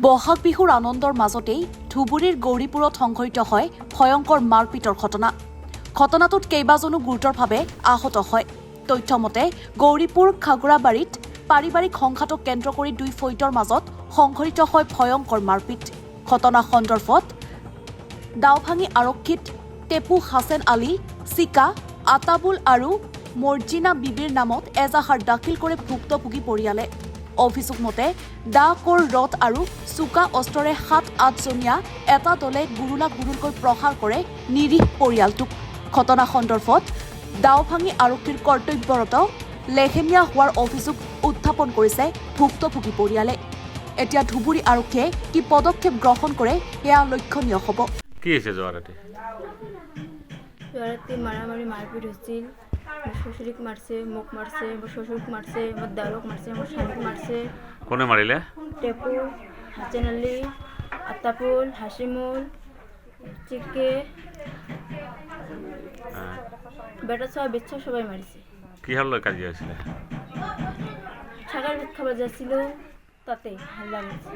বহাগ বিহুৰ আনন্দৰ মাজতেই ধুবুৰীৰ গৌৰীপুৰত সংঘটিত হয় ভয়ংকৰ মাৰপিটৰ ঘটনা। ঘটনাটোত কেইবাজনো গুৰুতৰভাৱে আহত হয়। তথ্যমতে গৌৰীপুৰ খাগুৰাবাৰীত পাৰিবাৰিক সংঘাতক কেন্দ্ৰ কৰি দুই ফৈটৰ মাজত সংঘটিত হয় ভয়ংকৰ মাৰপিট। ঘটনা সন্দৰ্ভত দাওভাঙি আৰক্ষীত টেপু হাছেন আলী, চিকা, আতাবুল আৰু মৰ্জিনা বিবিৰ নামত এজাহাৰ দাখিল কৰে ভুক্তভোগী পৰিয়ালে। অভিযোগ মতে দা কোৰ ৰড আৰু চোকা অস্ত্ৰৰে ৭-৮ জনীয়া এটা দলে গুৰুলকৈ প্ৰহাৰ কৰে নিৰীহ পৰিয়ালটোক। ঘটনা সন্দৰ্ভত দাওভাঙি আৰক্ষীৰ কৰ্তব্যৰত লেহেমীয়া হোৱাৰ অভিযোগ উত্থাপন কৰিছে ভুক্তভোগী পৰিয়ালে। এতিয়া ধুবুৰী আৰক্ষীয়ে কি পদক্ষেপ গ্ৰহণ কৰে সেয়া লক্ষণীয় হ'ব। কি হৈছে যোৱাৰাতি মারামারি মারপিট হচ্ছিল। শ্বশুরিক মারছে, মোক মারছে, আমার শ্বশুরক মারছে, আমার দালক মারছে, আমার স্বামীক মারছে। কোনে মারিলে? টেপু, হাসান আলী, আতাপুল, হাসিমুল, চিকে, বেটা সব বেচ্চা সবাই মারিছে। কি হল কাজি হয়েছিল? ছাগার ভাত খাবার যাচ্ছিল, তাতে হাল্লা মারছে।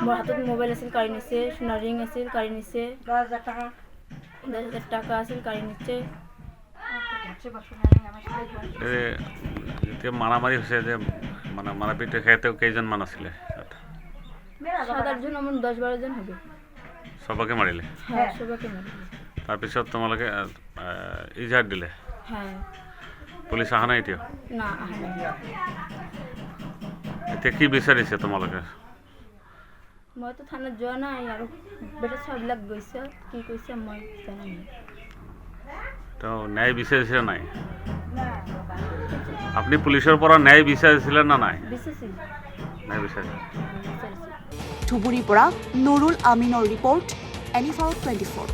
মোর হাতত মোবাইল আছিল কাড়ি নিছে, সোনার রিং আছিল কাড়ি নিছে, 10,000 টাকা আছিল কাড়ি নিচ্ছে। মারামারি হয়েছে যে মানে মারাপিট খেতেও কেইজন মান আছিলে? 7-8 জন, আমার 10-12 জন হবে। সবাকে মারিলে? হ্যাঁ, সবাইকে মারিছে। তাৰপিছত তোমালোকে ইজাহার দিলে? হ্যাঁ। পুলিচ অহা নাই এতিয়া? না, আহা নাই। এতিয়া কি বিচাৰিছে তোমালোকে? মই তো থানাত যোৱা নাই আৰু বেটা চাবিলাক গৈছে, কি কৈছে মই জানা নাই। তো ন্যায় বিচাৰিছে নাই? আপুনি পুলিচৰ পৰা ন্যায় বিচাৰিছিলে না নাই? বিচাৰিছিল। ন্যায় বিচাৰিছে। ধুবুৰীৰ পৰা নুৰুল আমিনৰ ৰিপৰ্ট, NFR 24।